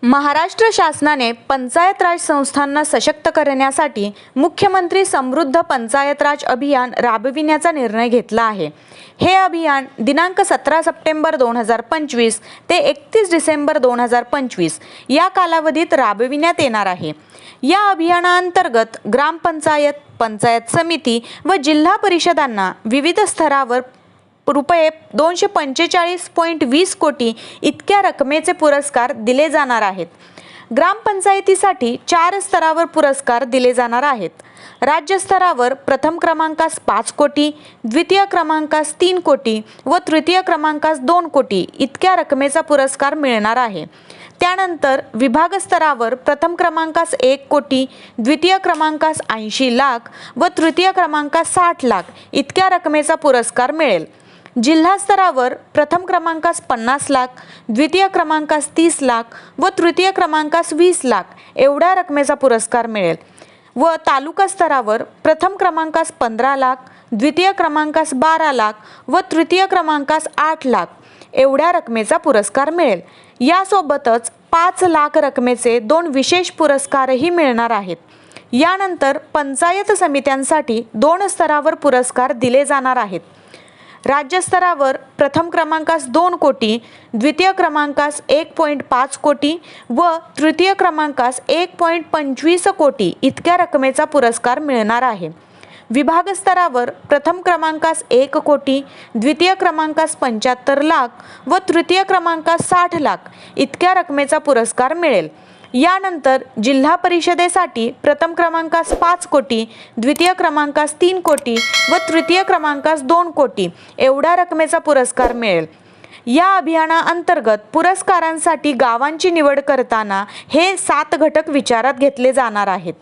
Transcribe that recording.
महाराष्ट्र शासनाने पंचायत राज संस्थांना सशक्त करण्यासाठी मुख्यमंत्री समृद्ध पंचायत राज अभियान राबविण्याचा निर्णय घेतला आहे। हे अभियान दिनांक 17 सप्टेंबर 2025 ते 31 डिसेंबर 2025 या कालावधीत राबविण्यात येणार आहे। या अभियानांतर्गत ग्रामपंचायत, पंचायत समिती व जिल्हा परिषदांना विविध स्तरावर रुपये 245.20 कोटी इतक्या रकमेचे पुरस्कार दिले जाणार आहेत। ग्रामपंचायतीसाठी 4 स्तरावर पुरस्कार दिले जाणार आहेत। राज्य स्तरावर प्रथम क्रमांकास 5 कोटी, द्वितीय क्रमांकास 3 कोटी व तृतीय क्रमांकास 2 कोटी इतक्या रकमेचा पुरस्कार मिळणार आहे। त्यानंतर विभाग स्तरावर प्रथम क्रमांकास 1 कोटी, द्वितीय क्रमांकास 80 लाख व तृतीय क्रमांकास 60 लाख इतक्या रकमेचा पुरस्कार मिळेल। जिल्हा स्तरावर प्रथम क्रमांकास 50 लाख, द्वितीय क्रमांकास 30 लाख व तृतीय क्रमांकास 20 लाख एवढ्या रकमेचा पुरस्कार मिळेल व तालुका स्तरावर प्रथम क्रमांकास 15 लाख, द्वितीय क्रमांकास 12 लाख व तृतीय क्रमांकास 8 लाख एवढ्या रकमेचा पुरस्कार मिळेल। यासोबतच 5 लाख रकमेचे 2 विशेष पुरस्कारही मिळणार आहेत। यानंतर पंचायत समित्यांसाठी 2 स्तरावर पुरस्कार दिले जाणार आहेत। राज्य स्तरावर प्रथम क्रमांकास 2 कोटी, द्वितीय क्रमांकास 1.5 कोटी व तृतीय क्रमांकास 1.25 कोटी इतक्या रकमेचा पुरस्कार मिळणार आहे। विभाग स्तरावर प्रथम क्रमांकास 1 कोटी, द्वितीय क्रमांकास 75 लाख व तृतीय क्रमांकास 60 लाख इतक्या रकमेचा पुरस्कार मिळेल। यानंतर जिल्हा परिषदेसाठी प्रथम क्रमांकास 5 कोटी, द्वितीय क्रमांकास 3 कोटी व तृतीय क्रमांकास 2 कोटी एवढ्या रकमेचा पुरस्कार मिळेल। या अभियानाअंतर्गत पुरस्कारांसाठी गावांची निवड करताना हे 7 घटक विचारात घेतले जाणार आहेत।